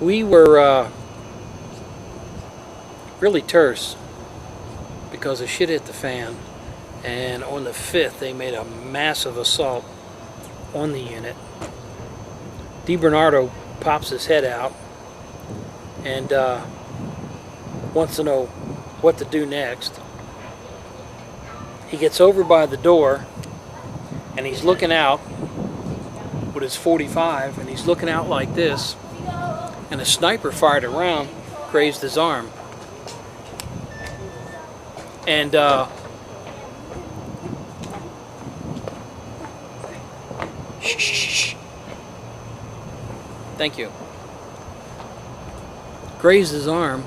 We were really terse because the shit hit the fan, and on the 5th they made a massive assault on the unit. DiBernardo pops his head out and wants to know what to do next. He gets over by the door and he's looking out with his 45, and he's looking out like this, and a sniper fired around, grazed his arm. And shh. Thank you. Grazed his arm,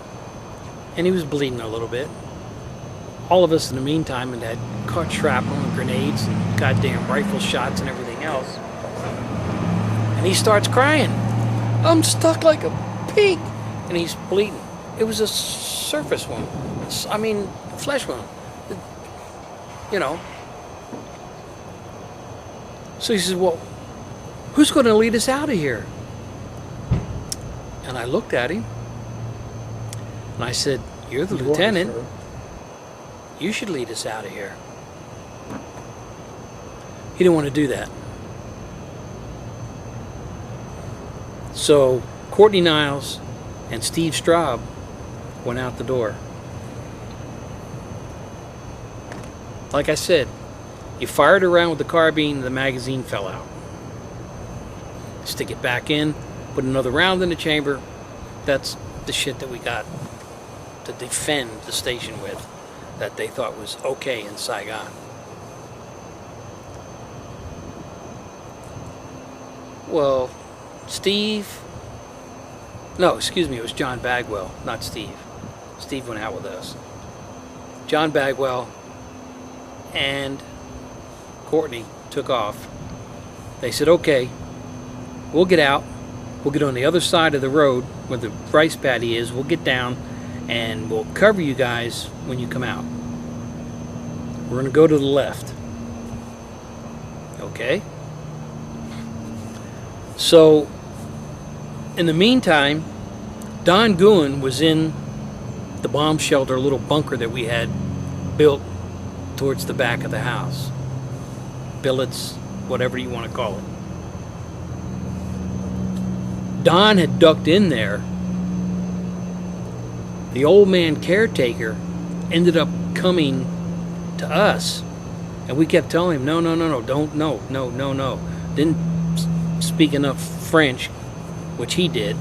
and he was bleeding a little bit. All of us in the meantime had caught shrapnel and grenades and goddamn rifle shots and everything else. And he starts crying. I'm stuck like a pig. And he's bleeding. It was a surface wound. I mean, flesh wound. You know. So he says, well, who's going to lead us out of here? And I looked at him. And I said, you're the lieutenant. You should lead us out of here. He didn't want to do that. So Courtney Niles and Steve Straub went out the door. Like I said, you fired around with the carbine, the magazine fell out. Stick it back in, put another round in the chamber. That's the shit that we got to defend the station with, that they thought was okay in Saigon. Well, it was John Bagwell, not Steve. Steve went out with us. John Bagwell and Courtney took off. They said, okay, we'll get out. We'll get on the other side of the road where the rice paddy is. We'll get down and we'll cover you guys when you come out. We're going to go to the left. Okay? So, in the meantime, Don Guin was in the bomb shelter, little bunker that we had built towards the back of the house. Billets, whatever you want to call it. Don had ducked in there. The old man caretaker ended up coming to us, and we kept telling him, no, don't, no. Didn't speak enough French, which he did,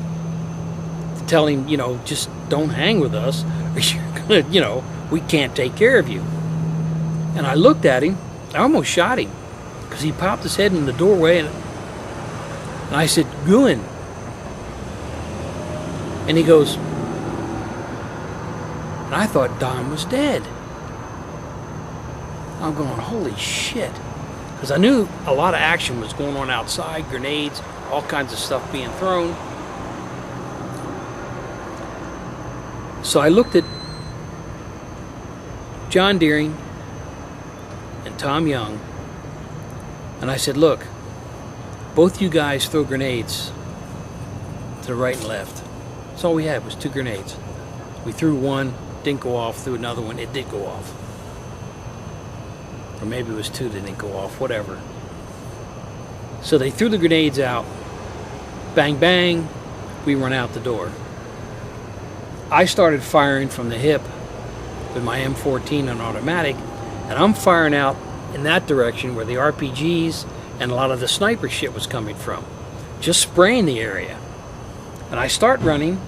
to tell him, just don't hang with us, or you're gonna, we can't take care of you. And I looked at him, I almost shot him, because he popped his head in the doorway, and I said, Guin. And he goes, and I thought Don was dead. I'm going, holy shit. Because I knew a lot of action was going on outside, grenades, all kinds of stuff being thrown. So I looked at John Deering and Tom Young, and I said, look, both you guys throw grenades to the right and left. That's all we had was 2 grenades. We threw one, didn't go off, threw another one, it did go off. Or maybe it was 2 that didn't go off, whatever. So they threw the grenades out, bang, bang, we run out the door. I started firing from the hip with my M14 on automatic, and I'm firing out in that direction where the RPGs and a lot of the sniper shit was coming from. Just spraying the area. And I start running,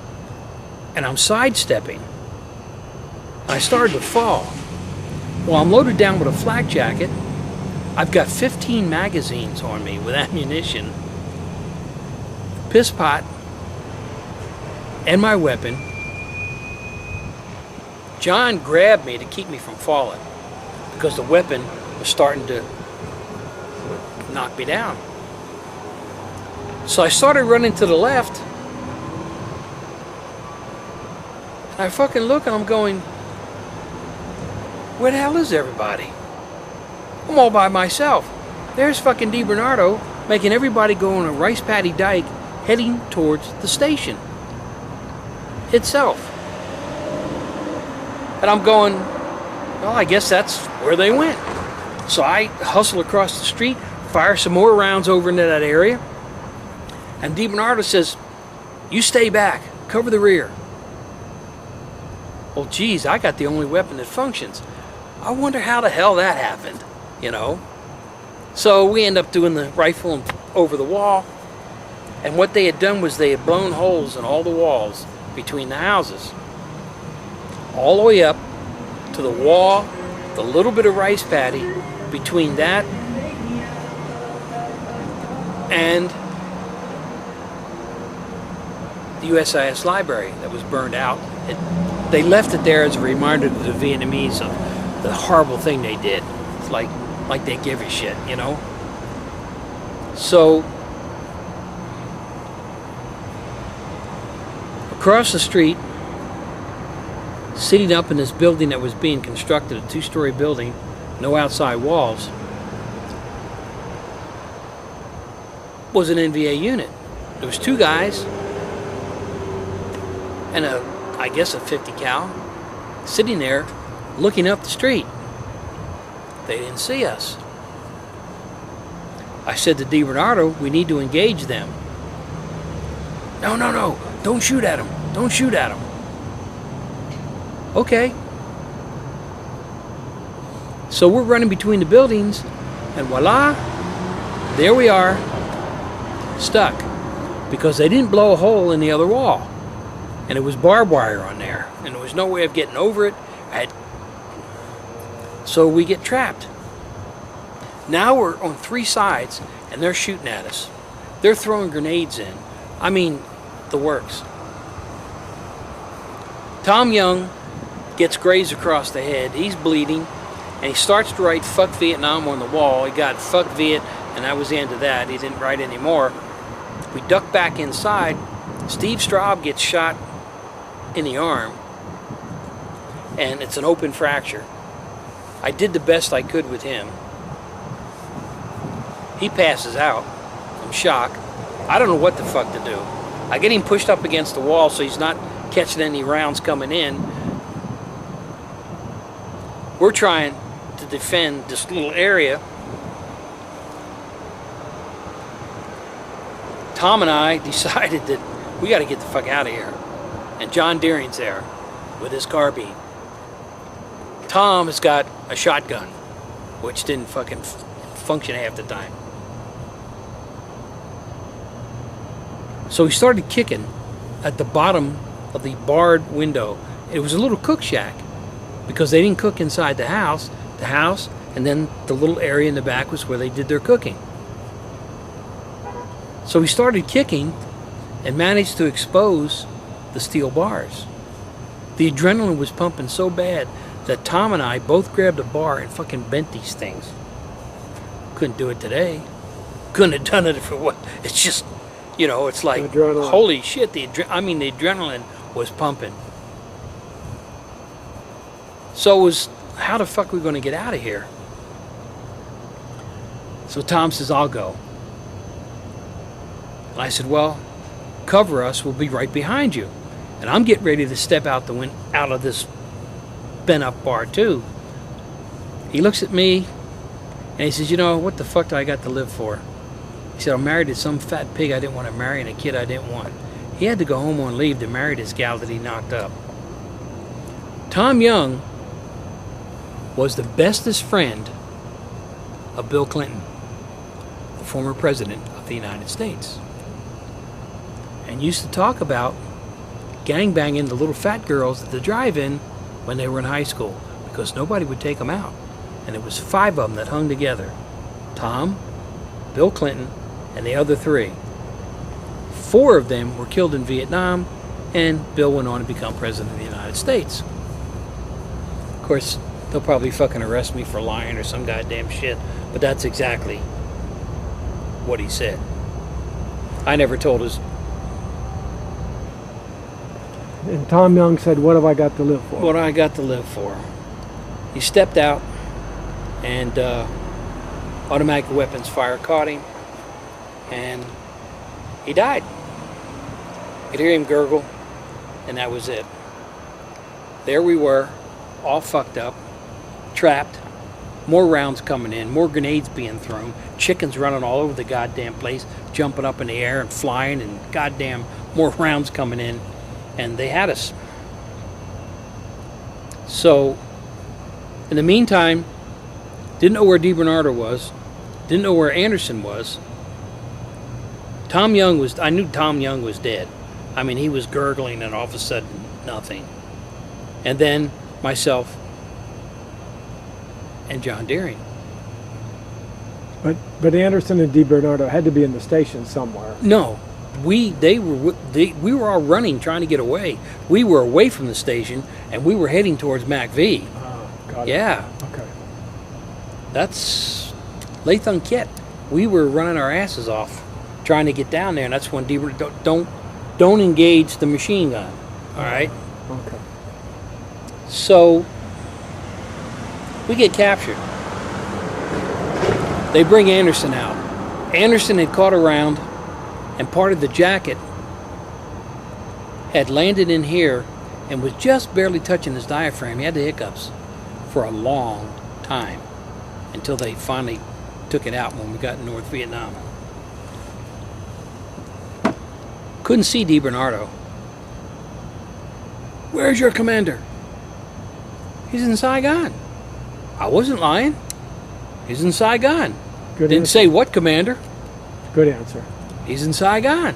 and I'm sidestepping. I started to fall. Well, I'm loaded down with a flak jacket. I've got 15 magazines on me with ammunition, piss pot, and my weapon. John grabbed me to keep me from falling because the weapon was starting to knock me down. So I started running to the left. And I fucking look and I'm going, where the hell is everybody? I'm all by myself. There's fucking DiBernardo making everybody go on a rice paddy dike heading towards the station. itself. And I'm going, well, I guess that's where they went. So I hustle across the street, fire some more rounds over into that area. And DiBernardo says, you stay back, cover the rear. Well, geez, I got the only weapon that functions. I wonder how the hell that happened, you know? So we end up doing the rifle over the wall. And what they had done was they had blown holes in all the walls between the houses. All the way up to the wall, the little bit of rice paddy between that and the USIS library that was burned out. They left it there as a reminder to the Vietnamese of the horrible thing they did. It's like they give a shit, you know? So, across the street, sitting up in this building that was being constructed, a 2-story building, no outside walls, was an NVA unit. There was 2 guys and I guess a 50 cal sitting there looking up the street. They didn't see us. I said to DiBernardo, we need to engage them. No, don't shoot at them. Don't shoot at them. Okay. So we're running between the buildings, and voila, there we are, stuck, because they didn't blow a hole in the other wall, and it was barbed wire on there, and there was no way of getting over it. So we get trapped. Now we're on 3 sides, and they're shooting at us. They're throwing grenades in. I mean, the works. Tom Young gets grazed across the head. He's bleeding, and he starts to write "Fuck Vietnam" on the wall. He got "Fuck Viet," and that was the end of that. He didn't write anymore. We duck back inside. Steve Straub gets shot in the arm, and it's an open fracture. I did the best I could with him. He passes out from shock. I don't know what the fuck to do. I get him pushed up against the wall so he's not catching any rounds coming in. We're trying to defend this little area. Tom and I decided that we got to get the fuck out of here. And John Deering's there with his carbine. Tom has got a shotgun, which didn't fucking function half the time. So he started kicking at the bottom of the barred window. It was a little cook shack because they didn't cook inside the house, and then the little area in the back was where they did their cooking. So he started kicking and managed to expose the steel bars. The adrenaline was pumping so bad that Tom and I both grabbed a bar and fucking bent these things. Couldn't do it today. Couldn't have done it if it was. It's just, you know, it's like, adrenaline. Holy shit, the adrenaline was pumping. So it was, how the fuck are we going to get out of here? So Tom says, I'll go. And I said, well, cover us, we'll be right behind you. And I'm getting ready to step out out of this bent up bar too. He looks at me and he says, you know, what the fuck do I got to live for? He said, I'm married to some fat pig I didn't want to marry and a kid I didn't want. He had to go home on leave to marry this gal that he knocked up. Tom Young was the bestest friend of Bill Clinton, the former president of the United States, and used to talk about gangbanging the little fat girls at the drive-in when they were in high school because nobody would take them out. And it was 5 of them that hung together. Tom, Bill Clinton, and the other 3. 4 of them were killed in Vietnam, and Bill went on to become president of the United States. Of course, they'll probably fucking arrest me for lying or some goddamn shit, but that's exactly what he said. I never told his... And Tom Young said, what have I got to live for? What I got to live for. He stepped out, and automatic weapons fire caught him, and he died. You could hear him gurgle. and that was it. There we were, all fucked up, trapped, more rounds coming in, more grenades being thrown, chickens running all over the goddamn place, jumping up in the air and flying, and goddamn more rounds coming in, and they had us. So, in the meantime, didn't know where DiBernardo was, didn't know where Anderson was. I knew Tom Young was dead. I mean, he was gurgling, and all of a sudden, nothing. And then myself and John Deering. But Anderson and DiBernardo had to be in the station somewhere. No, we were all running, trying to get away. We were away from the station, and we were heading towards MacV. Got it. Yeah, Okay. that's Latham Kit. We were running our asses off, trying to get down there, and that's when don't engage the machine gun. All right. Okay. So we get captured. They bring Anderson out. Anderson had caught a round, and part of the jacket had landed in here and was just barely touching his diaphragm. He had the hiccups for a long time until they finally took it out when we got in North Vietnam. Couldn't see DiBernardo. Where's your commander? He's in Saigon. I wasn't lying. He's in Saigon. Good Didn't answer. say what commander. Good answer. He's in Saigon.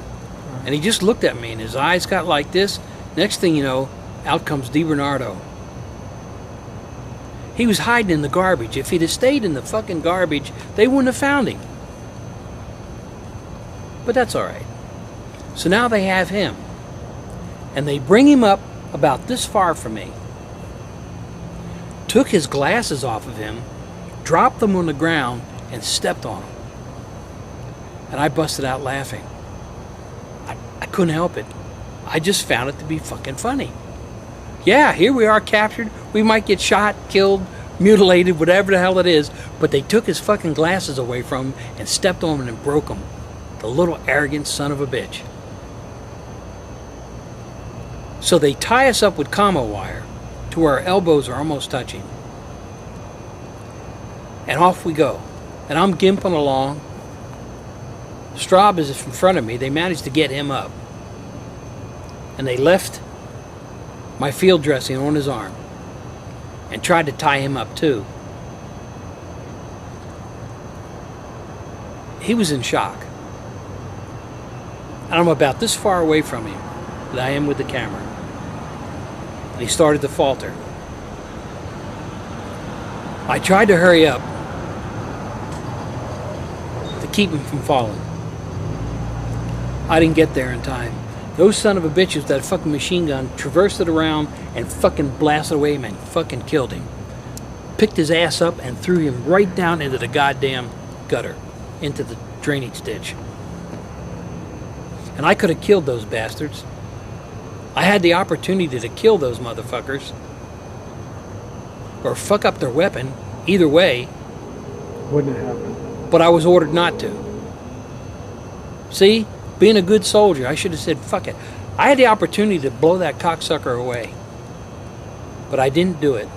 And he just looked at me, and his eyes got like this. Next thing you know, out comes DiBernardo. He was hiding in the garbage. If he'd have stayed in the fucking garbage, they wouldn't have found him. But that's all right. So now they have him. And they bring him up about this far from me. Took his glasses off of him, dropped them on the ground, and stepped on them. And I busted out laughing. I couldn't help it. I just found it to be fucking funny. Yeah, here we are captured. We might get shot, killed, mutilated, whatever the hell it is, but they took his fucking glasses away from him and stepped on him and broke them. The little arrogant son of a bitch. So they tie us up with commo wire to where our elbows are almost touching. And off we go. And I'm gimping along. Straub is in front of me. They managed to get him up. And they left my field dressing on his arm and tried to tie him up too. He was in shock. And I'm about this far away from him that I am with the camera. And he started to falter. I tried to hurry up to keep him from falling. I didn't get there in time. Those son of a bitches, that fucking machine gun, traversed it around and fucking blasted away him and fucking killed him. Picked his ass up and threw him right down into the goddamn gutter, into the drainage ditch. And I could have killed those bastards. I had the opportunity to kill those motherfuckers. Or fuck up their weapon. Either way. Wouldn't have happened. But I was ordered not to. See? Being a good soldier, I should have said, fuck it. I had the opportunity to blow that cocksucker away. But I didn't do it.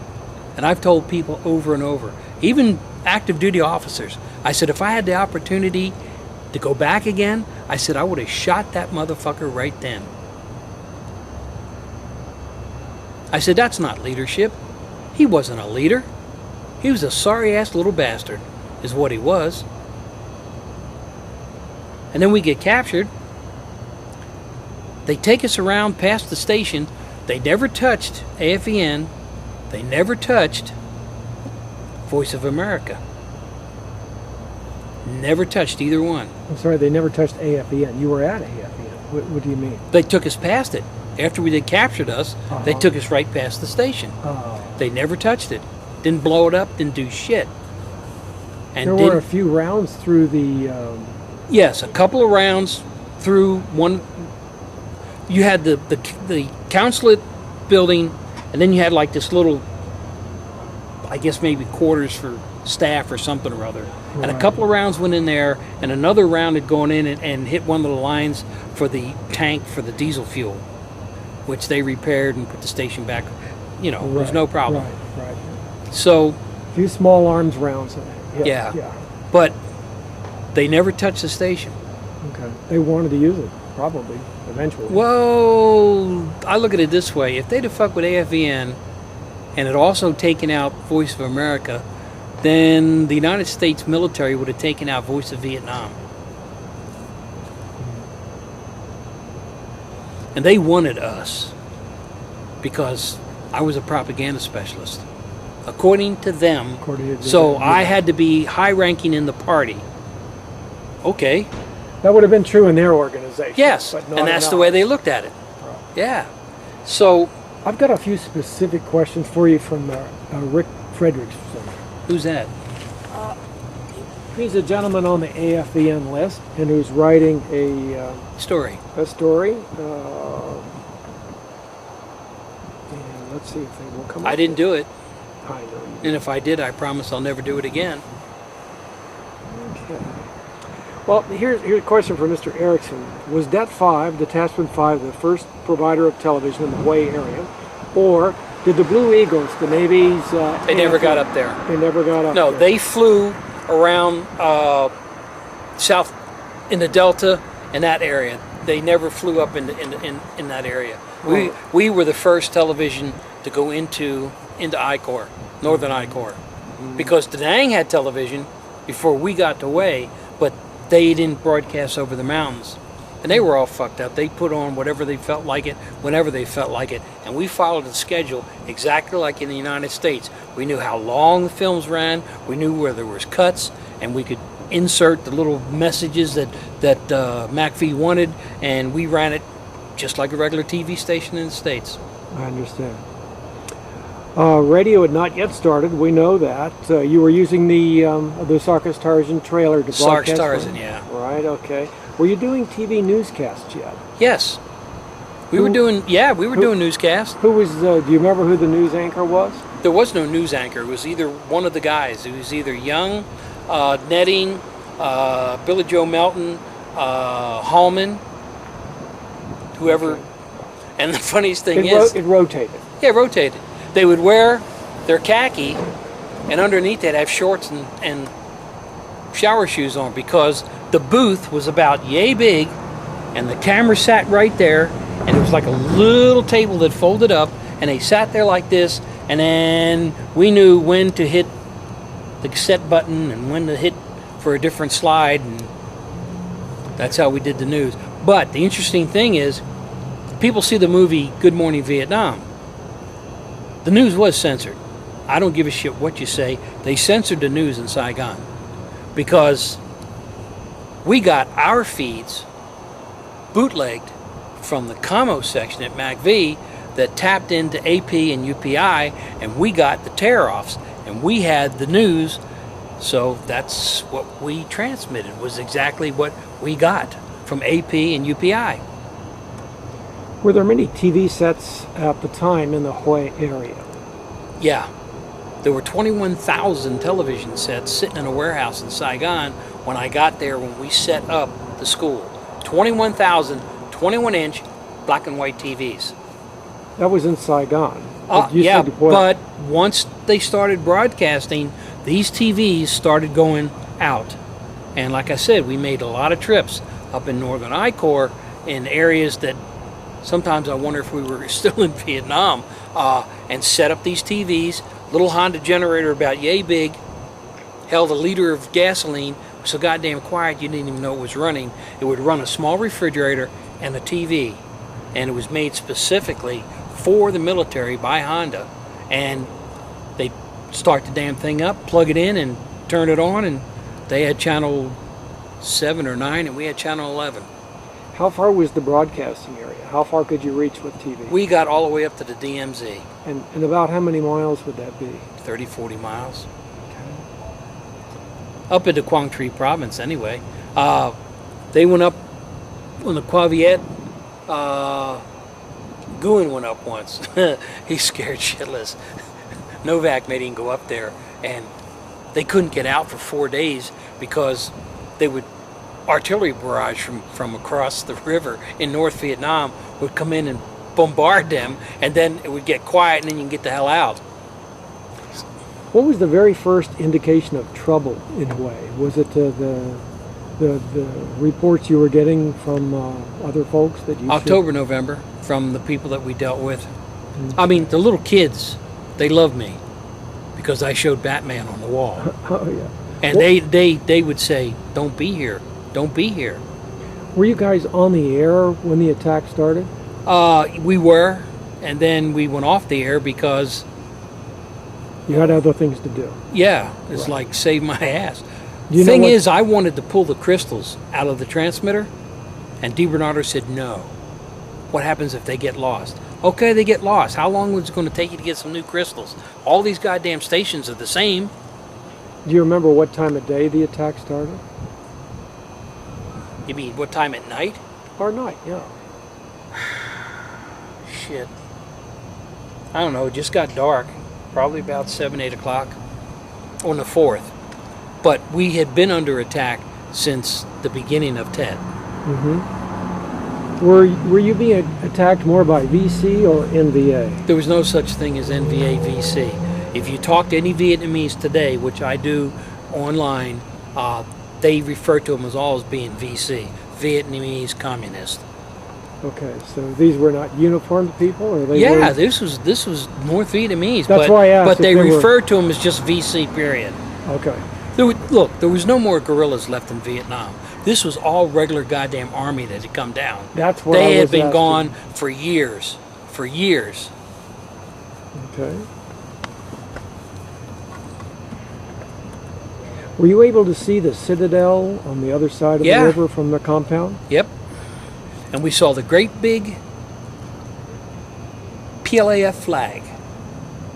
And I've told people over and over, even active duty officers, I said, if I had the opportunity to go back again, I said, I would have shot that motherfucker right then. I said, that's not leadership. He wasn't a leader. He was a sorry-ass little bastard, is what he was. And then we get captured. They take us around past the station. They never touched AFEN. They never touched Voice of America. Never touched either one. I'm sorry, they never touched AFEN. You were at AFEN. What do you mean? They took us past it. After they captured us, they took us right past the station. Oh. They never touched it. Didn't blow it up, didn't do shit. And There were a few rounds through the... Yes, a couple of rounds through one. You had the consulate building, and then you had like this little, I guess maybe quarters for staff or something or other. Right. And a couple of rounds went in there, and another round had gone in and hit one of the lines for the tank for the diesel fuel. which they repaired and put the station back. You know, there's no problem. Right. So, A few small arms rounds. yeah. But they never touched the station. Okay. They wanted to use it, probably, eventually. Well, I look at it this way. If they'd have fucked with AFVN and had also taken out Voice of America, then the United States military would have taken out Voice of Vietnam. And they wanted us because I was a propaganda specialist, according to them. So I had to be high ranking in the party. Okay. That would have been true in their organization. Yes, but not and that's in the way ours. they looked at it. Right. Yeah. So, I've got a few specific questions for you from Rick Frederickson. who's that? He's a gentleman on the AFVN list and who's writing a Story. story. And let's see if they will come up. I didn't do it, I know you. and if I did, I promise I'll never do it again. Okay. Well, here's a question for Mr. Erickson. Was Det 5, Detachment 5, the first provider of television in the Hawaii area? Or did the Blue Eagles, the Navy's... They never got up there. They never got up No, there. they flew around south in the Delta and that area. They never flew up in that area. We were the first television to go into I-Corps, Northern I-Corps, because Da Nang had television before we got to Hawaii, but they didn't broadcast over the mountains. And they were all fucked up. They put on whatever they felt like it, whenever they felt like it. And we followed the schedule exactly like in the United States. We knew how long the films ran. We knew where there was cuts. And we could insert the little messages that MacV wanted. And we ran it just like a regular TV station in the States. I understand. Radio had not yet started. We know that. You were using the Sarkis Tarzan trailer to broadcast. Sarkis Tarzan, yeah. Right, okay. Were you doing TV newscasts yet? Yes. We were doing newscasts. Who was, do you remember who the news anchor was? There was no news anchor. It was either one of the guys. It was either Young, Netting, Billy Joe Melton, Hallman, whoever. Okay. And the funniest thing is... It rotated. Yeah, it rotated. They would wear their khaki, and underneath they'd have shorts and shower shoes on, because the booth was about yay big, and the camera sat right there, and it was like a little table that folded up, and they sat there like this, and then we knew when to hit the cassette button and when to hit for a different slide, and that's how we did the news. But the interesting thing is, people see the movie Good Morning Vietnam. The news was censored. I don't give a shit what you say. They censored the news in Saigon because we got our feeds bootlegged from the commo section at MacV that tapped into AP and UPI, and we got the tear-offs, and we had the news, so that's what we transmitted, was exactly what we got from AP and UPI. Were there many TV sets at the time in the Hawaii area? Yeah. There were 21,000 television sets sitting in a warehouse in Saigon when I got there, when we set up the school. 21,000 21-inch black and white TVs. That was in Saigon. Yeah, but once they started broadcasting, these TVs started going out. And like I said, we made a lot of trips up in Northern I-Corps in areas that sometimes I wonder if we were still in Vietnam, and set up these TVs. Little Honda generator about yay big, held a liter of gasoline, so goddamn quiet you didn't even know it was running. It would run a small refrigerator and a TV, and it was made specifically for the military by Honda. And they start the damn thing up, plug it in, and turn it on, and they had channel 7 or 9, and we had channel 11. How far was the broadcasting area? How far could you reach with TV? We got all the way up to the DMZ. And about how many miles would that be? 30, 40 miles. Okay. Up into Quang Tri province, anyway. They went up on the Qua Viet. Nguyen went up once. He's scared shitless. Novak made him go up there, and they couldn't get out for 4 days because they would artillery barrage from across the river in North Vietnam would come in and bombard them, and then it would get quiet, and then you can get the hell out. What was the very first indication of trouble in Hawaii? Was it the reports you were getting from other folks that you October, November, from the people that we dealt with. I mean, the little kids, they loved me because I showed Batman on the wall. Oh, yeah. And they would say, don't be here, don't be here. Were you guys on the air when the attack started? We were, and then we went off the air because... You had other things to do. Yeah, it's Right. like save my ass. You know Thing what- is, I wanted to pull the crystals out of the transmitter, and DeBernardo said no. What happens if they get lost? Okay, they get lost. How long was it going to take you to get some new crystals? All these goddamn stations are the same. Do you remember what time of day the attack started? You mean what time at night? Or night, yeah. Shit. I don't know, it just got dark. Probably about 7, 8 o'clock on the 4th. But we had been under attack since the beginning of Tet. Mm-hmm. Were you being attacked more by VC or NVA? There was no such thing as NVA VC. If you talk to any Vietnamese today, which I do online, they refer to them as all as being VC, Vietnamese Communist. Okay, so these were not uniformed people, or they Yeah, were... this was North Vietnamese. That's why I asked but if they they were- refer to them as just VC. Period. Okay. There was no more guerrillas left in Vietnam. This was all regular goddamn army that had come down. That's what They I had was been asking. gone for years. For years. Okay. Were you able to see the citadel on the other side of Yeah. the river from the compound? Yep. And we saw the great big PLAF flag.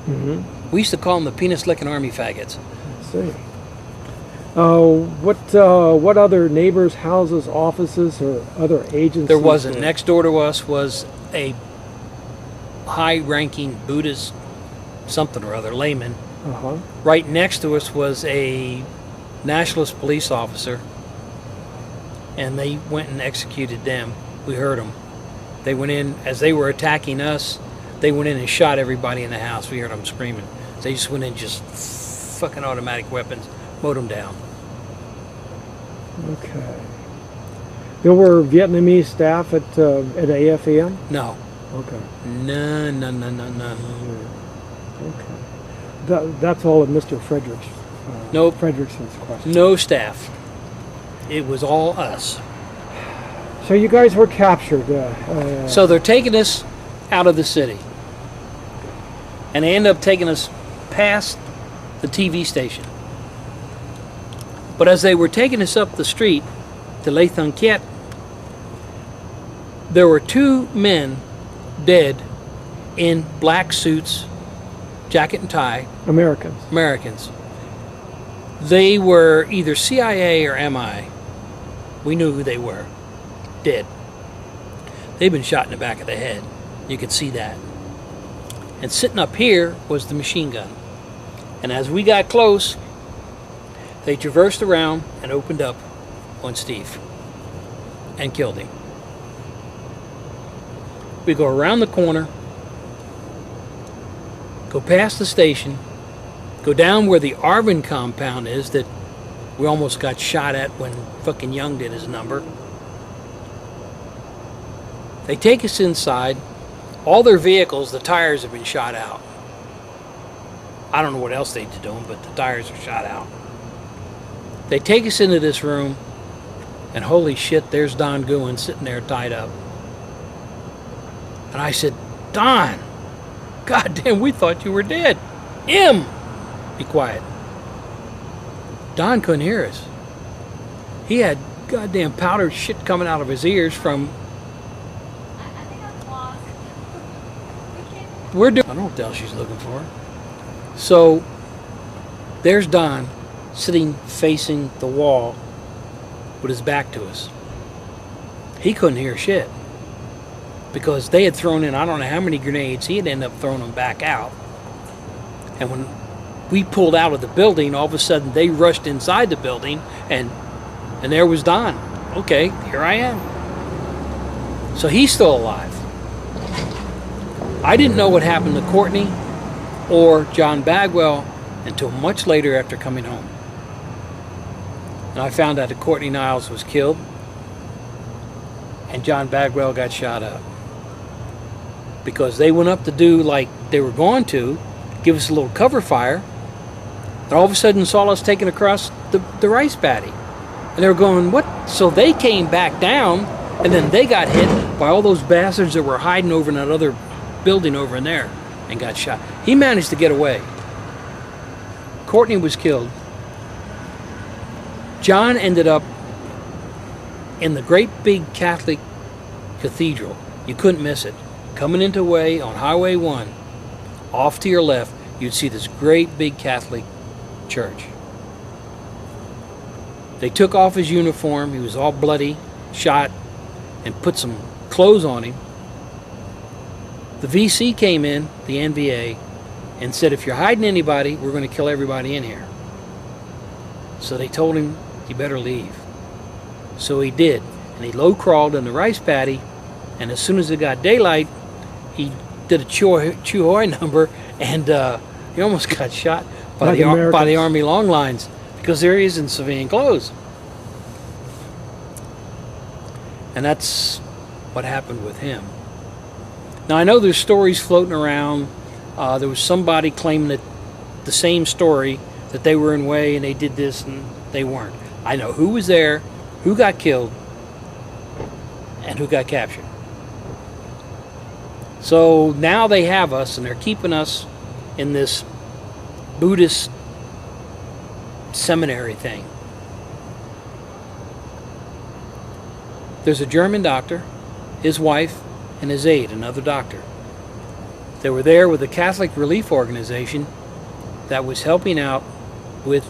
Mm-hmm. We used to call them the penis-licking army faggots. Let's see. What other neighbors' houses, offices, or other agencies? There wasn't. or- Next door to us was a high-ranking Buddhist something or other, layman. Uh-huh. Right next to us was a nationalist police officer, and they went and executed them. We heard them. They went in, as they were attacking us, they went in and shot everybody in the house. We heard them screaming. They just went in, just fucking automatic weapons, mowed them down. Okay. There were Vietnamese staff at AFEM? No. Okay. None. Okay. That's all of Mr. Frederick's. Nope. Frederickson's question. No staff. It was all us. So you guys were captured. So they're taking us out of the city. And they end up taking us past the TV station. But as they were taking us up the street to Le Thang Kiet, there were 2 men dead in black suits, jacket and tie, Americans. Americans. They were either CIA or MI. We knew who they were. Dead. They'd been shot in the back of the head. You could see that. And sitting up here was the machine gun. And as we got close, they traversed around and opened up on Steve and killed him. We go around the corner, go past the station, go down where the Arvin compound is that we almost got shot at when fucking Young did his number. They take us inside. All their vehicles, the tires have been shot out. I don't know what else they did to them, but the tires are shot out. They take us into this room, and holy shit, there's Don Guin sitting there tied up. And I said, Don, goddamn, we thought you were dead. Be quiet. Don couldn't hear us. He had goddamn powdered shit coming out of his ears from... I think I'm lost. I don't know what the hell she's looking for. So, there's Don sitting facing the wall with his back to us. He couldn't hear shit because they had thrown in I don't know how many grenades. He had ended up throwing them back out. And when we pulled out of the building, all of a sudden they rushed inside the building, and there was Don. Okay, here I am. So he's still alive. I didn't know what happened to Courtney or John Bagwell until much later after coming home. And I found out that Courtney Niles was killed and John Bagwell got shot up. Because they went up to do like they were going to, give us a little cover fire, and all of a sudden saw us taking across the rice paddy. And they were going, what? So they came back down, and then they got hit by all those bastards that were hiding over in that other building over in there and got shot. He managed to get away. Courtney was killed. John ended up in the great big Catholic cathedral. You couldn't miss it. Coming into way on Highway 1, off to your left, you'd see this great big Catholic church. They took off his uniform. He was all bloody, shot, and put some clothes on him. The VC came in, the NVA, and said, if you're hiding anybody, we're going to kill everybody in here. So they told him, you better leave. So he did. And he low crawled in the rice paddy, and as soon as it got daylight, he did a Chuhoy number, and he almost got shot by the Army long lines, because there he is in civilian clothes. And that's what happened with him. Now I know there's stories floating around. There was somebody claiming that the same story, that they were in Way and they did this and they weren't. I know who was there, who got killed, and who got captured. So now they have us, and they're keeping us in this Buddhist seminary thing. There's a German doctor, his wife, and his aide, another doctor. They were there with a Catholic relief organization that was helping out with,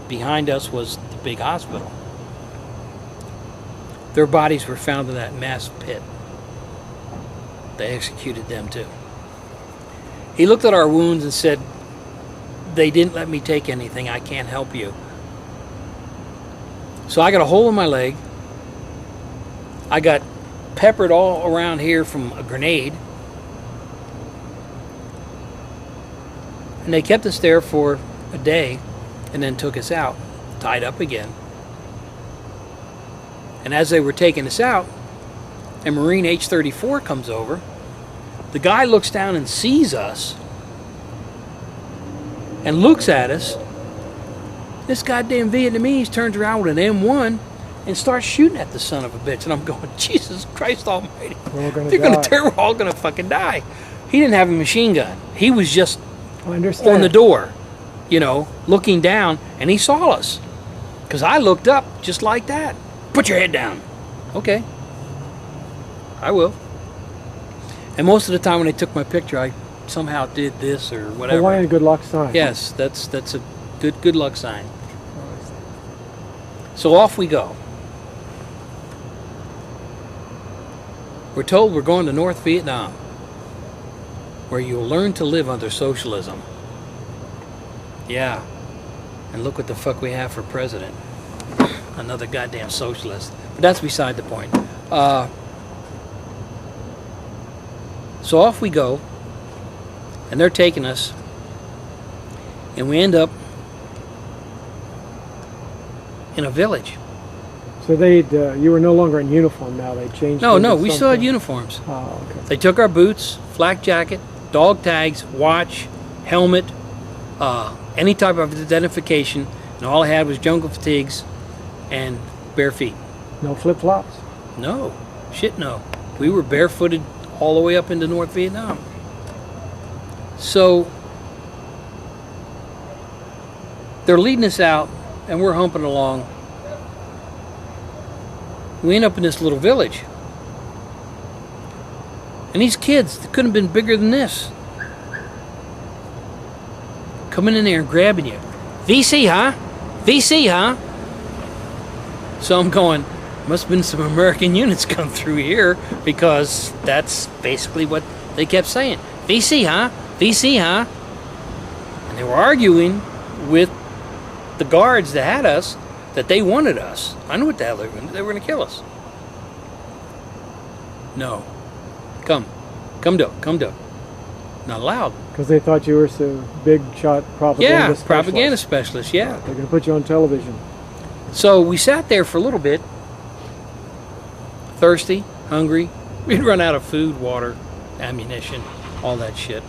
behind us was the big hospital. Their bodies were found in that mass pit. They executed them too. He looked at our wounds and said, they didn't let me take anything. I can't help you. So I got a hole in my leg. I got peppered all around here from a grenade. And they kept us there for a day and then took us out, tied up again. And as they were taking us out, a Marine H-34 comes over. The guy looks down and sees us and looks at us. This goddamn Vietnamese turns around with an M1 and starts shooting at the son of a bitch. And I'm going, Jesus Christ almighty. We're all gonna fucking die. He didn't have a machine gun. He was just on the door, you know, looking down, and he saw us. Because I looked up just like that. Put your head down. Okay. I will. And most of the time when they took my picture, I somehow did this or whatever. Hawaiian good luck sign. Yes, that's a good luck sign. So off we go. We're told we're going to North Vietnam, where you'll learn to live under socialism. Yeah. And look what the fuck we have for president. Another goddamn socialist. But that's beside the point. So off we go, and they're taking us, and we end up in a village. So you were no longer in uniform now. They changed. No, we still had uniforms. Oh, okay. They took our boots, flak jacket, dog tags, watch, helmet, any type of identification, and all I had was jungle fatigues and bare feet. No flip-flops? No. Shit, no. We were barefooted all the way up into North Vietnam. So they're leading us out, and we're humping along. We end up in this little village. And these kids, they couldn't have been bigger than this, coming in there and grabbing you. VC, huh? VC, huh? So I'm going, must have been some American units come through here, because that's basically what they kept saying. VC, huh? VC, huh? And they were arguing with the guards that had us that they wanted us. I knew what the hell they were going to do. They were going to kill us. No. Come do it. Not allowed. Because they thought you were some big shot propaganda Yeah, specialist. propaganda specialist, yeah. They're going to put you on television. So we sat there for a little bit, thirsty, hungry. We'd run out of food, water, ammunition, all that shit.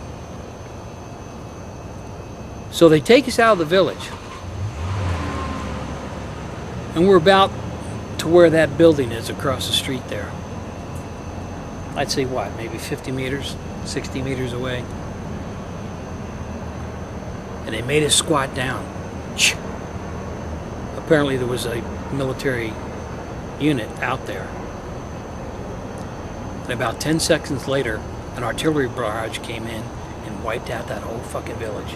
So they take us out of the village. And we're about to where that building is across the street there. I'd say what, maybe 50 meters, 60 meters away. And they made us squat down. Apparently there was a military unit out there. And about 10 seconds later, an artillery barrage came in and wiped out that whole fucking village.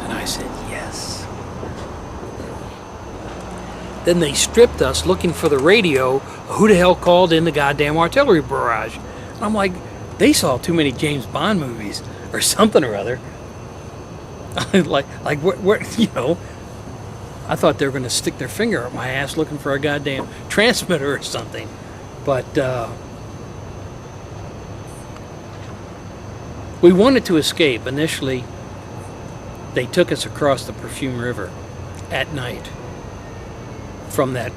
And I said, yes. Then they stripped us looking for the radio. Who the hell called in the goddamn artillery barrage? And I'm like, they saw too many James Bond movies or something or other. like where, you know, I thought they were going to stick their finger up my ass looking for a goddamn transmitter or something. But we wanted to escape. Initially, they took us across the Perfume River at night from that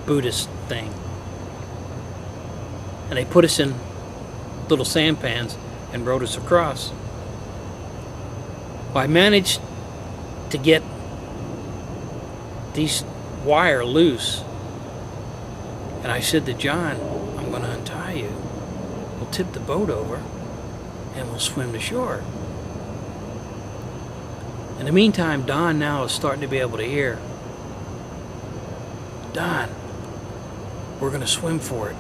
Buddhist thing. And they put us in little sampans and rowed us across. Well, I managed to get these wire loose. And I said to John, I'm going to untie you. We'll tip the boat over and we'll swim to shore. In the meantime, Don now is starting to be able to hear. Don, we're going to swim for it.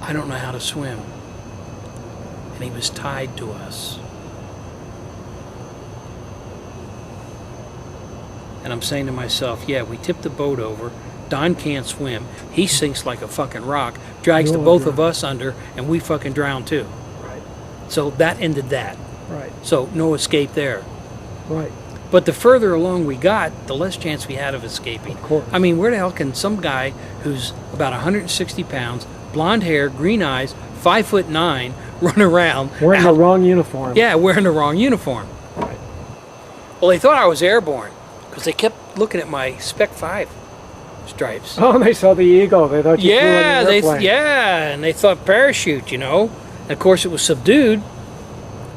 I don't know how to swim. And he was tied to us. And I'm saying to myself, yeah, we tipped the boat over. Don can't swim. He sinks like a fucking rock, drags the both of us under, and we fucking drown too. Right. So that ended that. Right. So no escape there. Right. But the further along we got, the less chance we had of escaping. Of course. I mean, where the hell can some guy who's about 160 pounds, blonde hair, green eyes, 5'9", run around? Wearing the wrong uniform. Yeah, wearing the wrong uniform. Right. Well, they thought I was airborne because they kept looking at my Spec 5 stripes. Oh, and they saw the eagle. They thought you flew in an airplane. And they thought parachute, you know. And of course, it was subdued.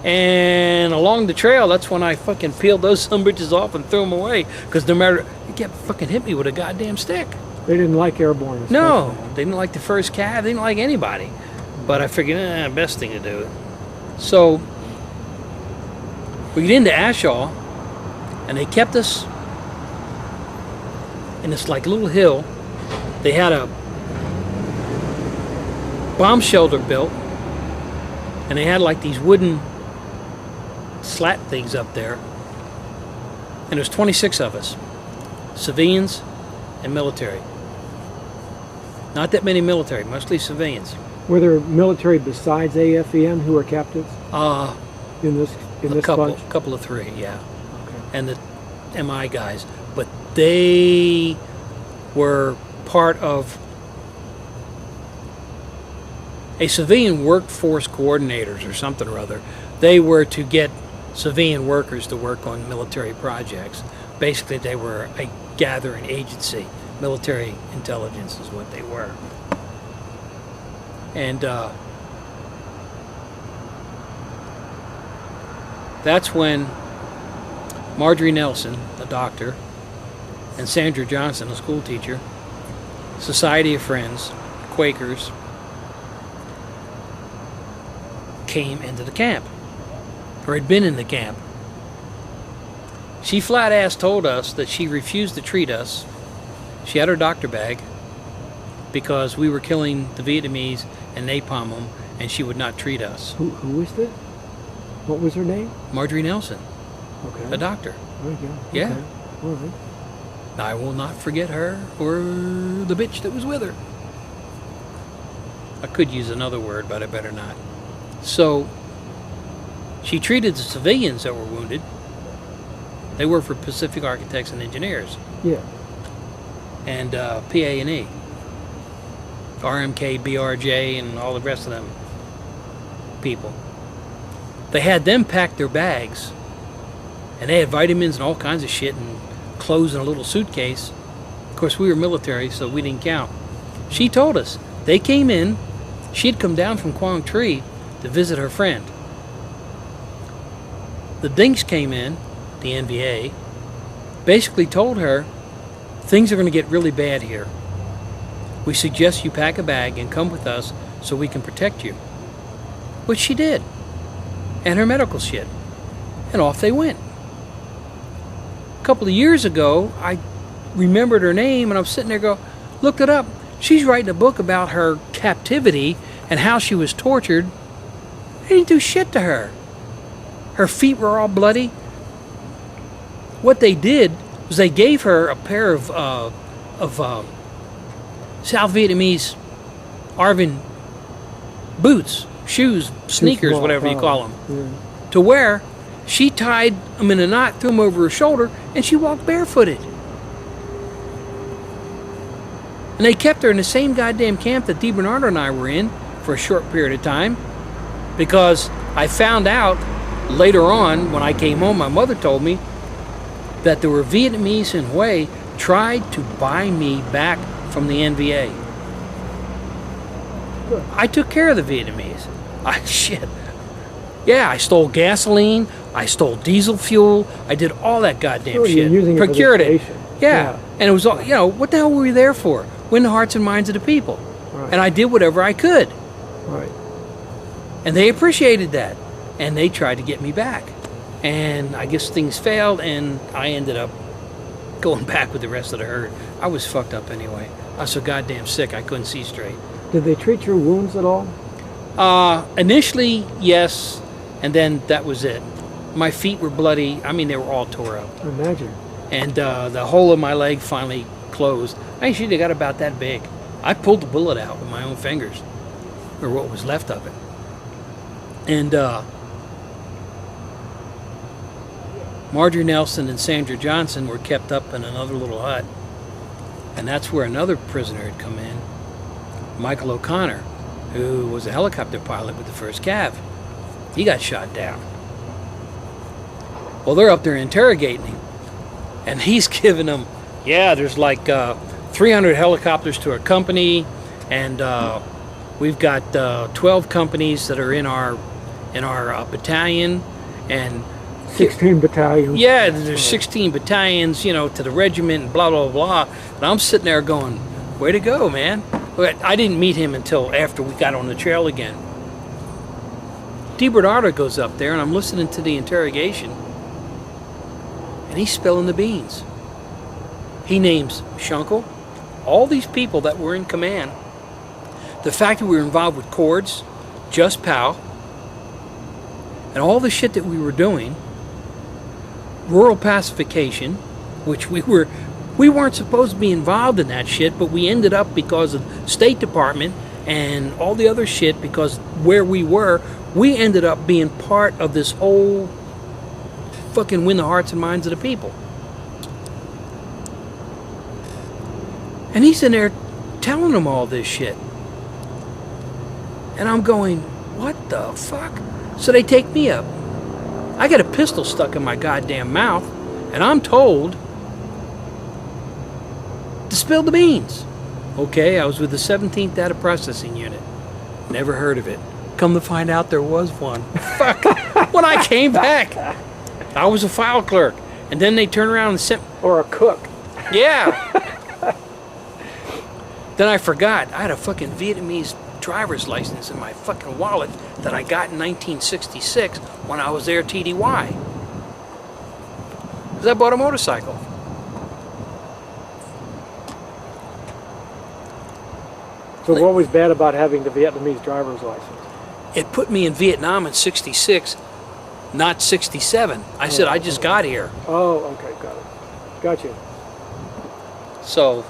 And along the trail, that's when I fucking peeled those sumbitches off and threw them away. Because no matter, they kept fucking hit me with a goddamn stick. They didn't like airborne. No, especially. they didn't like the first cab. They didn't like anybody. But I figured, best thing to do. So we get into Ashall, and they kept us in this like little hill. They had a bomb shelter built, and they had like these wooden slat things up there. And there was 26 of us, civilians and military. Not that many military, mostly civilians. Were there military besides AFEM who were captives in this bunch? Couple of three, yeah. Okay. And the MI guys, but they were part of a civilian workforce coordinators or something or other. They were to get civilian workers to work on military projects. Basically, they were a gathering agency. Military intelligence is what they were. And that's when Marjorie Nelson, a doctor, and Sandra Johnson, a school teacher, Society of Friends, Quakers, came into the camp, or had been in the camp. She flat-ass told us that she refused to treat us. She had her doctor bag because we were killing the Vietnamese and napalm them, and she would not treat us. Who was that? What was her name? Marjorie Nelson, Okay. a doctor. There you go. Yeah. Okay. All right. I will not forget her or the bitch that was with her. I could use another word, but I better not. So, she treated the civilians that were wounded. They worked for Pacific Architects and Engineers Yeah. and PA&E. RMK, BRJ, and all the rest of them people. They had them pack their bags, and they had vitamins and all kinds of shit and clothes in a little suitcase. Of course, we were military, so we didn't count. She told us they came in. She had come down from Quang Tri to visit her friend. The Dinks came in, the NVA, basically told her, things are going to get really bad here. We suggest you pack a bag and come with us so we can protect you. Which she did. And her medical shit. And off they went. A couple of years ago, I remembered her name, and I'm sitting there looked it up. She's writing a book about her captivity and how she was tortured. They didn't do shit to her. Her feet were all bloody. What they did was they gave her a pair of South Vietnamese Arvin boots, shoes, sneakers, whatever you call them, to wear. She tied them in a knot, threw them over her shoulder, and she walked barefooted. And they kept her in the same goddamn camp that DiBernardo and I were in for a short period of time, because I found out later on when I came home, my mother told me that there were Vietnamese in Hue tried to buy me back from the NVA. Good. I took care of the Vietnamese. Shit. Yeah, I stole gasoline. I stole diesel fuel. I did all that goddamn Well, you're shit. using it for the Procured it. station. Yeah. And it was all, what the hell were we there for? Win the hearts and minds of the people. Right. And I did whatever I could. Right. And they appreciated that. And they tried to get me back. And I guess things failed, and I ended up going back with the rest of the herd. I was fucked up anyway. I was so goddamn sick I couldn't see straight. Did they treat your wounds at all? Initially, yes, and then that was it. My feet were bloody. I mean, they were all tore up. I imagine. And the hole in my leg finally closed. I actually got about that big. I pulled the bullet out with my own fingers, or what was left of it. And Marjorie Nelson and Sandra Johnson were kept up in another little hut. And that's where another prisoner had come in, Michael O'Connor, who was a helicopter pilot with the 1st Cav. He got shot down. Well, they're up there interrogating him. And he's giving them, there's like 300 helicopters to our company, and we've got 12 companies that are in our battalion, and 16 battalions. yeah, there's 16 battalions, to the regiment, and blah, blah, blah. And I'm sitting there going, way to go, man. But I didn't meet him until after we got on the trail again. DiBernardo goes up there, and I'm listening to the interrogation, and he's spilling the beans. He names Shunkel, all these people that were in command, the fact that we were involved with Cords, Just Pow, and all the shit that we were doing, rural pacification, which we weren't supposed to be involved in that shit, but we ended up because of State Department and all the other shit, because where we were, we ended up being part of this whole fucking win the hearts and minds of the people. And he's in there telling them all this shit. And I'm going, what the fuck? So they take me up. I got a pistol stuck in my goddamn mouth, and I'm told to spill the beans. Okay, I was with the 17th Data Processing Unit. Never heard of it. Come to find out there was one. Fuck. When I came back, I was a file clerk. And then they turned around and sent... Or a cook. Yeah. Then I forgot. I had a fucking Vietnamese driver's license in my fucking wallet that I got in 1966 when I was there TDY. Because I bought a motorcycle. So what was bad about having the Vietnamese driver's license? It put me in Vietnam in 66, not 67. I said, I just got here. Oh, okay, got it. Got you. So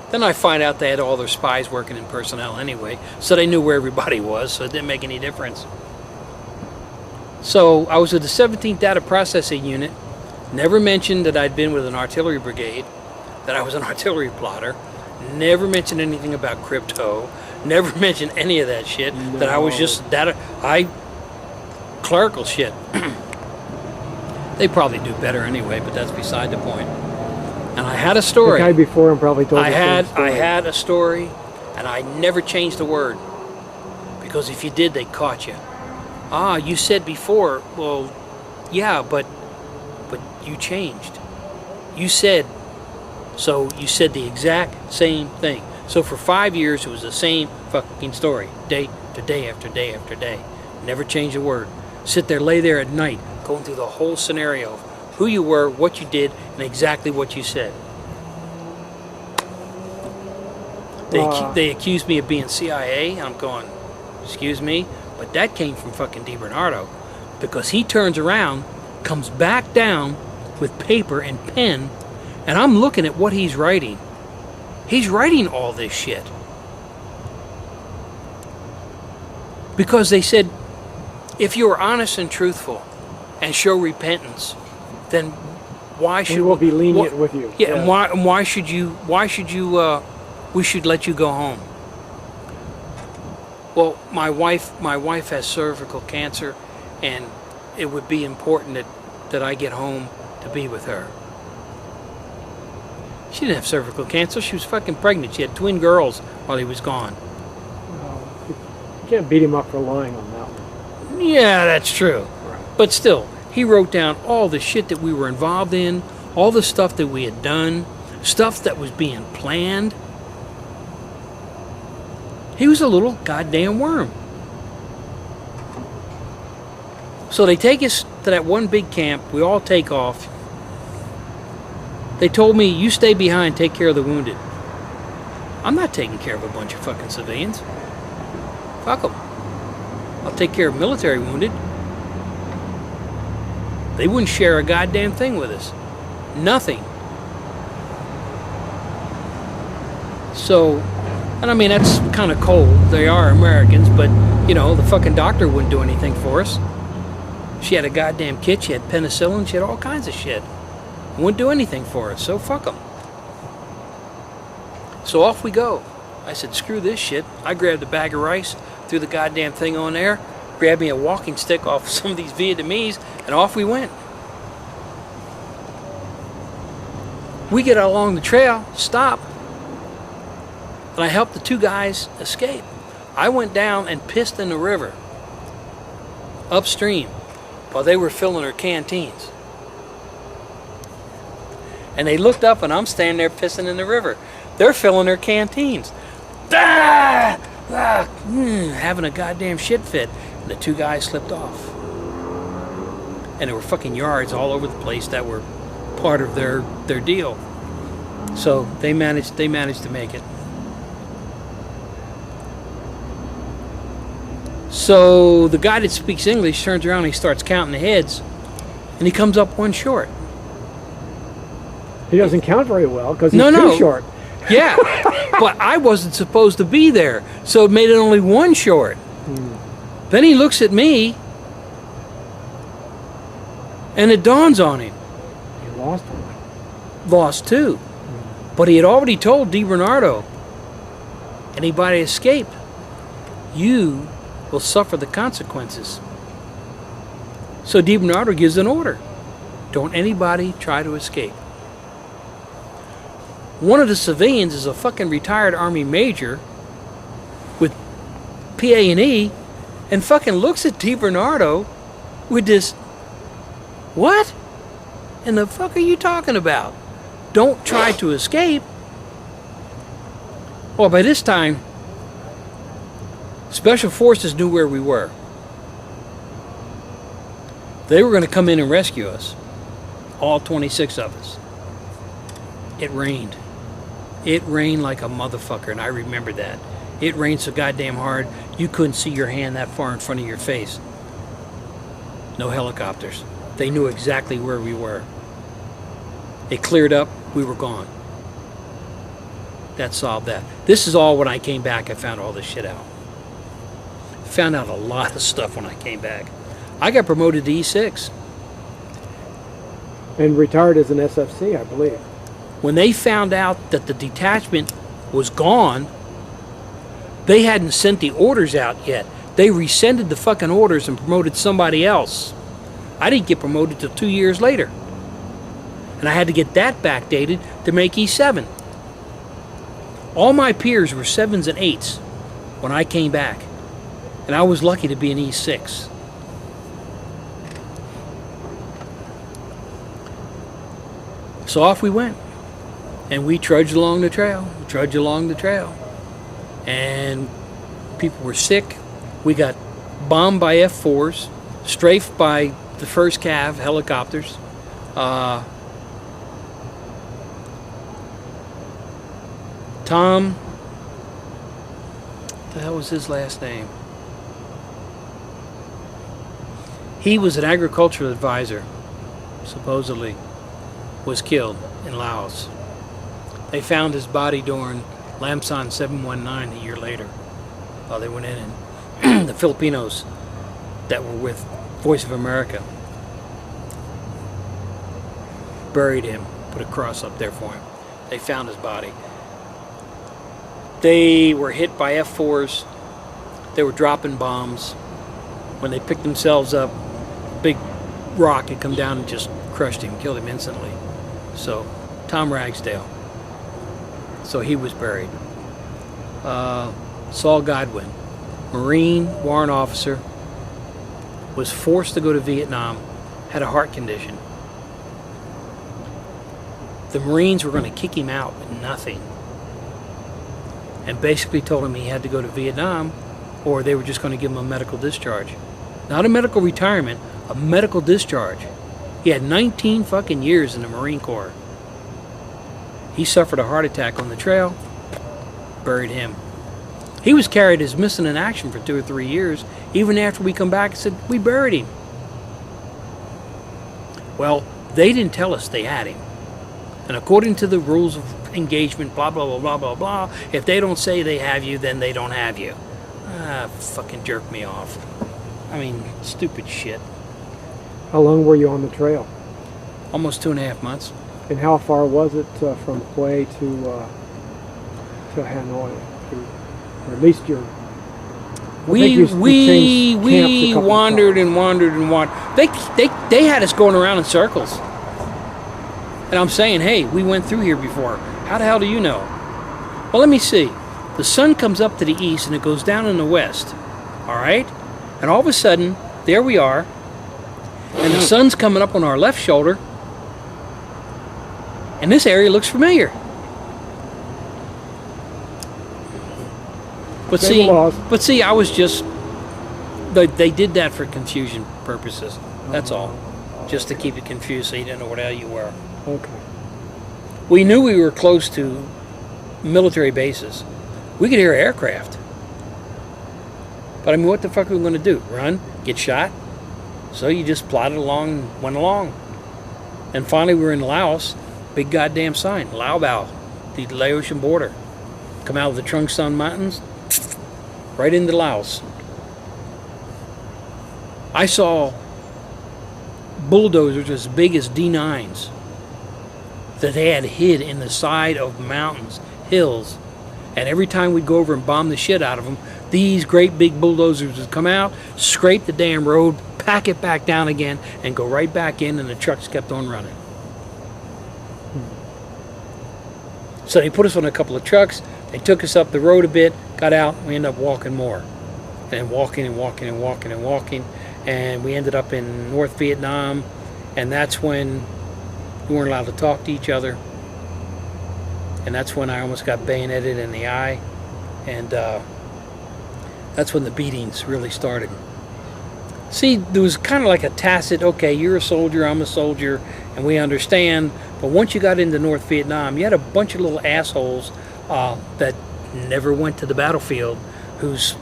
then I find out they had all their spies working in personnel anyway, so they knew where everybody was, so it didn't make any difference. So I was with the 17th Data Processing Unit, never mentioned that I'd been with an artillery brigade, that I was an artillery plotter, never mentioned anything about crypto, Never mentioned any of that shit. That I was just clerical shit. They probably do better anyway, but that's beside the point. And I had a The story. guy before him probably told the same story. I had a story, and I never changed a word. Because if you did, they caught you. Ah, you said before. Well, yeah, but you changed. You said the exact same thing. So for 5 years, it was the same fucking story, day after day after day after day. Never changed a word. Sit there, lay there at night, going through the whole scenario of who you were, what you did, and exactly what you said. They accused me of being CIA, and I'm going, excuse me? But that came from fucking DiBernardo, because he turns around, comes back down with paper and pen, and I'm looking at what he's writing. He's writing all this shit. Because they said, if you are honest and truthful and show repentance, then why should we will be lenient with you? Yeah, and why should we should let you go home? Well, my wife has cervical cancer, and it would be important that I get home to be with her. She didn't have cervical cancer. She was fucking pregnant. She had twin girls while he was gone. You can't beat him up for lying on that one. Yeah, that's true. But still, he wrote down all the shit that we were involved in, all the stuff that we had done, stuff that was being planned. He was a little goddamn worm. So they take us to that one big camp. We all take off. They told me, you stay behind, take care of the wounded. I'm not taking care of a bunch of fucking civilians. Fuck them. I'll take care of military wounded. They wouldn't share a goddamn thing with us. Nothing. So, and I mean, that's kind of cold. They are Americans, but, you know, the fucking doctor wouldn't do anything for us. She had a goddamn kit. She had penicillin. She had all kinds of shit. Wouldn't do anything for us, so fuck them. So off we go. I said, screw this shit. I grabbed a bag of rice, threw the goddamn thing on there, grabbed me a walking stick off some of these Vietnamese, and off we went. We get along the trail, stop, and I helped the two guys escape. I went down and pissed in the river, upstream, while they were filling their canteens. And they looked up, and I'm standing there pissing in the river. They're filling their canteens. Having a goddamn shit fit. And the two guys slipped off. And there were fucking yards all over the place that were part of their deal. So they managed to make it. So the guy that speaks English turns around and he starts counting the heads. And he comes up one short. He doesn't count very well because he's too short. Yeah, but I wasn't supposed to be there, so it made it only one short. Then he looks at me, and it dawns on him. He lost one. Lost two. But he had already told DiBernardo, anybody escape, you will suffer the consequences. So DiBernardo gives an order. Don't anybody try to escape. One of the civilians is a fucking retired Army major with PA&E and fucking looks at DiBernardo with this, what in the fuck are you talking about? Don't try to escape. Well, by this time, Special Forces knew where we were. They were going to come in and rescue us. All 26 of us. It rained. It rained like a motherfucker, and I remember that. It rained so goddamn hard, you couldn't see your hand that far in front of your face. No helicopters. They knew exactly where we were. It cleared up, we were gone. That solved that. This is all when I came back, I found all this shit out. Found out a lot of stuff when I came back. I got promoted to E6. And retired as an SFC, I believe. When they found out that the detachment was gone, They hadn't sent the orders out yet. They rescinded the fucking orders and promoted somebody else. I didn't get promoted till 2 years later. And I had to get that backdated to make E7. All my peers were 7s and 8s when I came back. And I was lucky to be an E6. So off we went. And we trudged along the trail. And people were sick. We got bombed by F4s, strafed by the 1st Cav helicopters. Tom, what the hell was his last name? He was an agricultural advisor, supposedly, was killed in Laos. They found his body during Lamson 719 a year later. They went in and the Filipinos that were with Voice of America buried him, put a cross up there for him. They found his body. They were hit by F4s. They were dropping bombs. When they picked themselves up, a big rock had come down and just crushed him, killed him instantly. So, Tom Ragsdale. So he was buried. Saul Godwin, Marine warrant officer, was forced to go to Vietnam, had a heart condition. The Marines were going to kick him out with nothing. And basically told him he had to go to Vietnam or they were just going to give him a medical discharge. Not a medical retirement, a medical discharge. He had 19 fucking years in the Marine Corps. He suffered a heart attack on the trail, buried him. He was carried as missing in action for 2 or 3 years. Even after we come back and said, we buried him. Well, they didn't tell us they had him. And according to the rules of engagement, blah, blah, blah, blah, blah, blah, if they don't say they have you, then they don't have you. Fucking jerk me off. I mean, stupid shit. How long were you on the trail? Almost 2.5 months. And how far was it from Hue to Hanoi? Or at least your... We wandered and wandered and wandered. They had us going around in circles. And I'm saying, hey, we went through here before. How the hell do you know? Well, let me see. The sun comes up to the east and it goes down in the west. All right? And all of a sudden, there we are. And the sun's coming up on our left shoulder. And this area looks familiar. But see, I was just... They did that for confusion purposes. That's all. Just to keep it confused so you didn't know where the hell you were. Okay. We knew we were close to military bases. We could hear aircraft. But I mean, what the fuck are we going to do? Run? Get shot? So you just plodded along and went along. And finally we were in Laos. Big goddamn sign. Lao Bao. The Laotian border. Come out of the Trung Son Mountains. Right into Laos. I saw bulldozers as big as D9s that they had hid in the side of mountains, hills. And every time we'd go over and bomb the shit out of them, these great big bulldozers would come out, scrape the damn road, pack it back down again, and go right back in, and the trucks kept on running. So they put us on a couple of trucks, they took us up the road a bit, got out, we ended up walking more. And walking and walking and walking and walking. And we ended up in North Vietnam, and that's when we weren't allowed to talk to each other. And that's when I almost got bayoneted in the eye. And that's when the beatings really started. See, there was kind of like a tacit, okay, you're a soldier, I'm a soldier, and we understand. But once you got into North Vietnam, you had a bunch of little assholes that never went to the battlefield, whose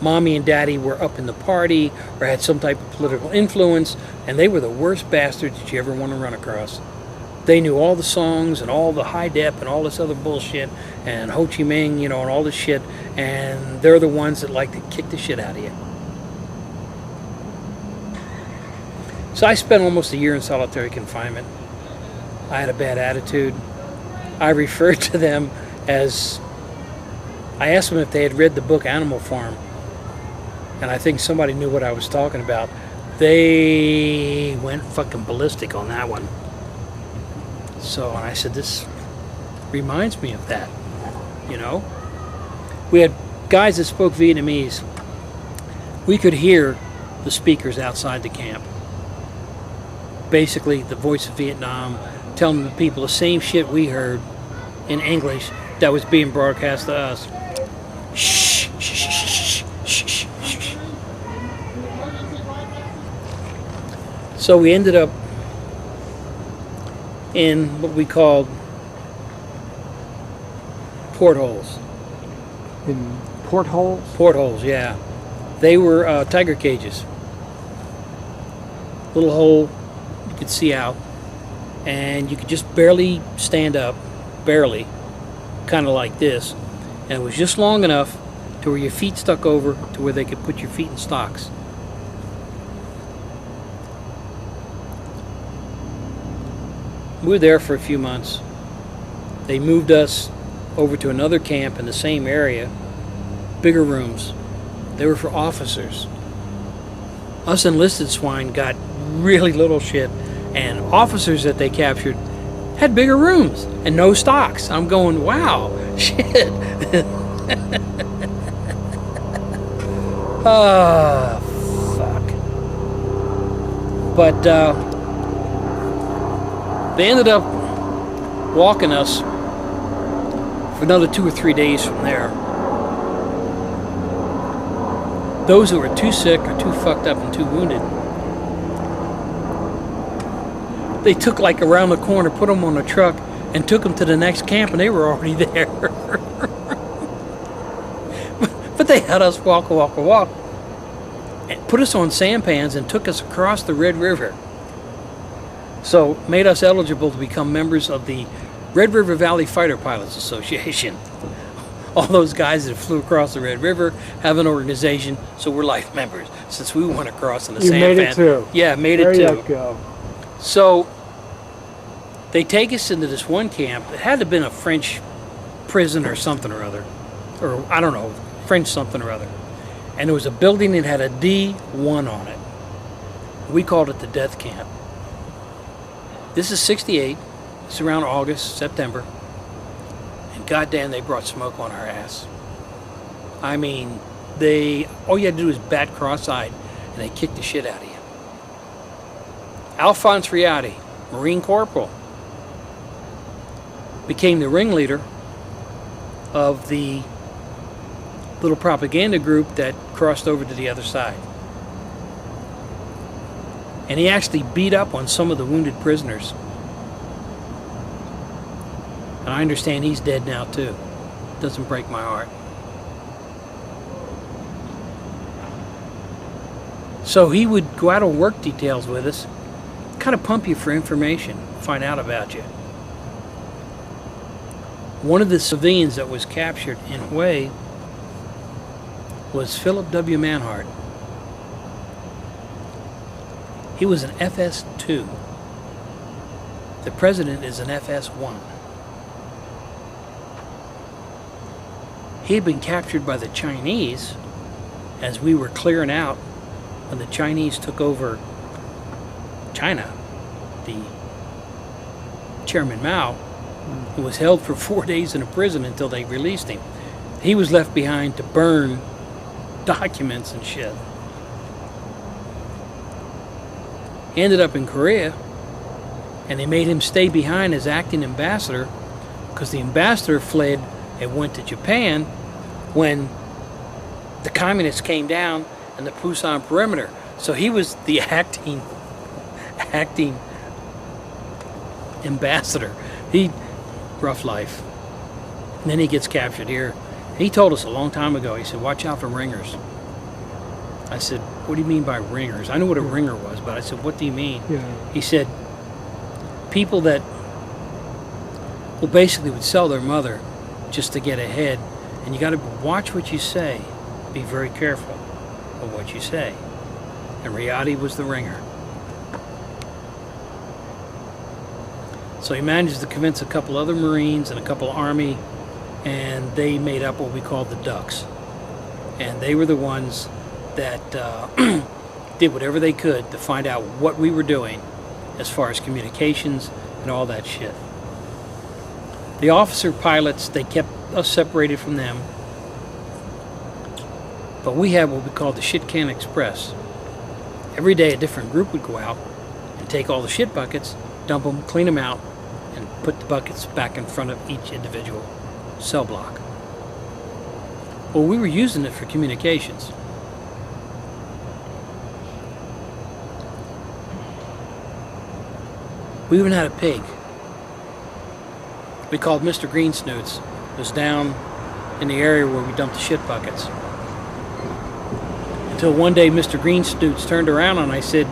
mommy and daddy were up in the party or had some type of political influence, and they were the worst bastards that you ever want to run across. They knew all the songs and all the high dep and all this other bullshit and Ho Chi Minh, and all this shit, and they're the ones that like to kick the shit out of you. So I spent almost a year in solitary confinement. I had a bad attitude. I referred to them as I asked them if they had read the book Animal Farm, and I think somebody knew what I was talking about. They went fucking ballistic on that one. So, and I said, this reminds me of that, you know? We had guys that spoke Vietnamese. We could hear the speakers outside the camp. Basically, the voice of Vietnam telling the people the same shit we heard in English that was being broadcast to us. Shh, shh, shh, shh, shh, shh, shh. So we ended up in what we called portholes. In portholes? Portholes, yeah. They were tiger cages. Little hole you could see out, and you could just barely stand up, barely, kind of like this. And it was just long enough to where your feet stuck over to where they could put your feet in stocks. We were there for a few months. They moved us over to another camp in the same area, bigger rooms. They were for officers. Us enlisted swine got really little shit, and officers that they captured had bigger rooms and no stocks. I'm going, wow, shit. Ah, fuck. But they ended up walking us for another 2 or 3 days from there. Those who were too sick or too fucked up and too wounded, they took like around the corner, put them on a truck, and took them to the next camp, and they were already there. But they had us walk, and put us on sampans and took us across the Red River. So made us eligible to become members of the Red River Valley Fighter Pilots Association. All those guys that flew across the Red River have an organization, so we're life members since we went across in a sampan. You made it too. Yeah, made there it too. There you go. So they take us into this one camp. It had to have been a French prison or something or other, or I don't know, French something or other. And there was a building that had a D1 on it. We called it the Death Camp. This is 68. It's around August, September. And goddamn, they brought smoke on our ass. I mean, all you had to do was bat cross-eyed, and they kicked the shit out of you. Alphonse Riati, Marine Corporal, became the ringleader of the little propaganda group that crossed over to the other side. And he actually beat up on some of the wounded prisoners. And I understand he's dead now too. Doesn't break my heart. So he would go out on work details with us, kind of pump you for information, find out about you. One of the civilians that was captured in Hue was Philip W. Manhart. He was an FS2. The president is an FS1. He had been captured by the Chinese as we were clearing out when the Chinese took over China. The Chairman Mao, who was held for 4 days in a prison until they released him. He was left behind to burn documents and shit. He ended up in Korea, and they made him stay behind as acting ambassador because the ambassador fled and went to Japan when the communists came down in the Pusan perimeter. So he was the acting ambassador. Rough life. And then he gets captured here. He told us a long time ago, he said, watch out for ringers. I said, what do you mean by ringers? I knew what a ringer was, but I said, what do you mean? Yeah. He said, people that basically would sell their mother just to get ahead. And you got to watch what you say. Be very careful of what you say. And Riati was the ringer. So he managed to convince a couple other Marines and a couple Army and they made up what we called the Ducks. And they were the ones that did whatever they could to find out what we were doing as far as communications and all that shit. The officer pilots, they kept us separated from them. But we had what we called the Shit Can Express. Every day a different group would go out and take all the shit buckets, dump them, clean them out, and put the buckets back in front of each individual cell block. Well, we were using it for communications. We even had a pig. We called Mr. Greensnoots. It was down in the area where we dumped the shit buckets. Until one day Mr. Greensnoots turned around and I said,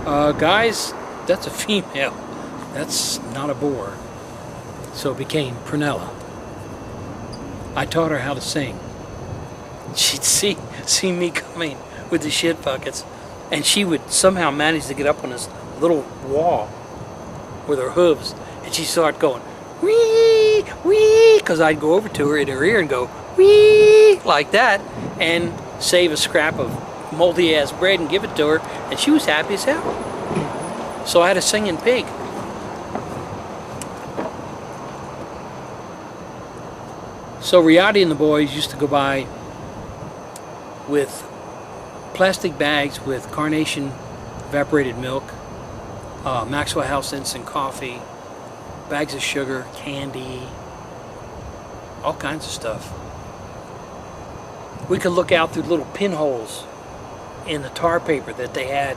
guys, that's a female. That's not a boar. So it became Prunella. I taught her how to sing. She'd see me coming with the shit buckets, and she would somehow manage to get up on this little wall with her hooves, and she'd start going, wee, wee, because I'd go over to her in her ear and go, wee, like that, and save a scrap of moldy ass bread and give it to her, and she was happy as hell. So I had a singing pig. So Riyadi and the boys used to go by with plastic bags with Carnation evaporated milk, Maxwell House instant coffee, bags of sugar, candy, all kinds of stuff. We could look out through little pinholes in the tar paper that they had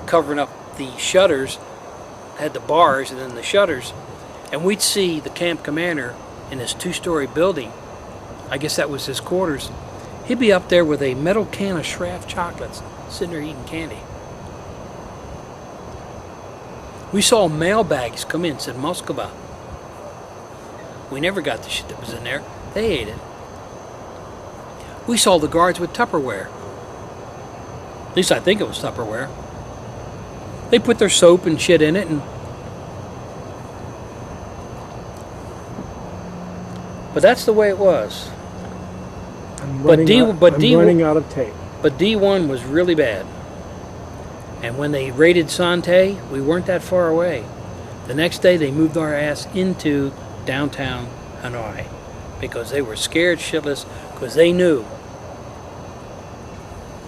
covering up the shutters, had the bars and then the shutters, and we'd see the camp commander in this 2-story building. I guess that was his quarters. He'd be up there with a metal can of Schraft chocolates, sitting there eating candy. We saw mail bags come in, said Moskva. We never got the shit that was in there. They ate it. We saw the guards with Tupperware. At least I think it was Tupperware. They put their soap and shit in it, and but that's the way it was. I'm running out of tape. But D1 was really bad. And when they raided Sante, we weren't that far away. The next day they moved our ass into downtown Hanoi because they were scared shitless because they knew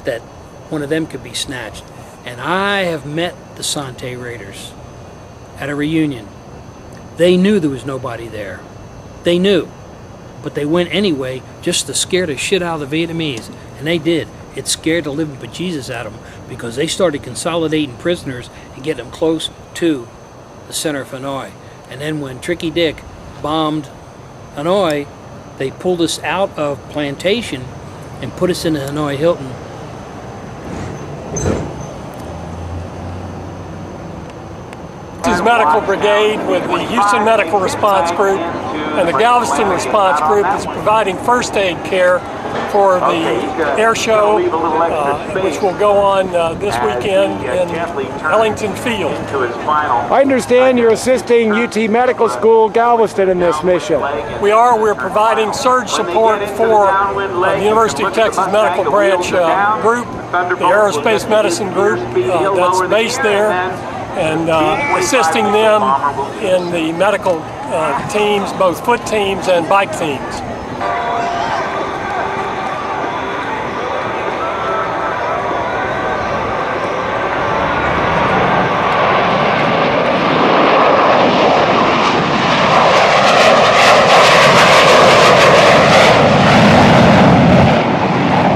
that one of them could be snatched. And I have met the Sante Raiders at a reunion. They knew there was nobody there. They knew. But they went anyway just to scare the shit out of the Vietnamese. And they did. It scared the living bejesus out of them because they started consolidating prisoners and getting them close to the center of Hanoi. And then when Tricky Dick bombed Hanoi, they pulled us out of Plantation and put us in the Hanoi Hilton. This is Medical Brigade with the Houston Medical Response Group, and the Galveston Response Group is providing first aid care for the air show, which will go on this weekend in Ellington Field. I understand you're assisting UT Medical School Galveston in this mission. We're providing surge support for the University of Texas Medical Branch group, the Aerospace Medicine group that's based there, and assisting them in the medical teams, both foot teams and bike teams.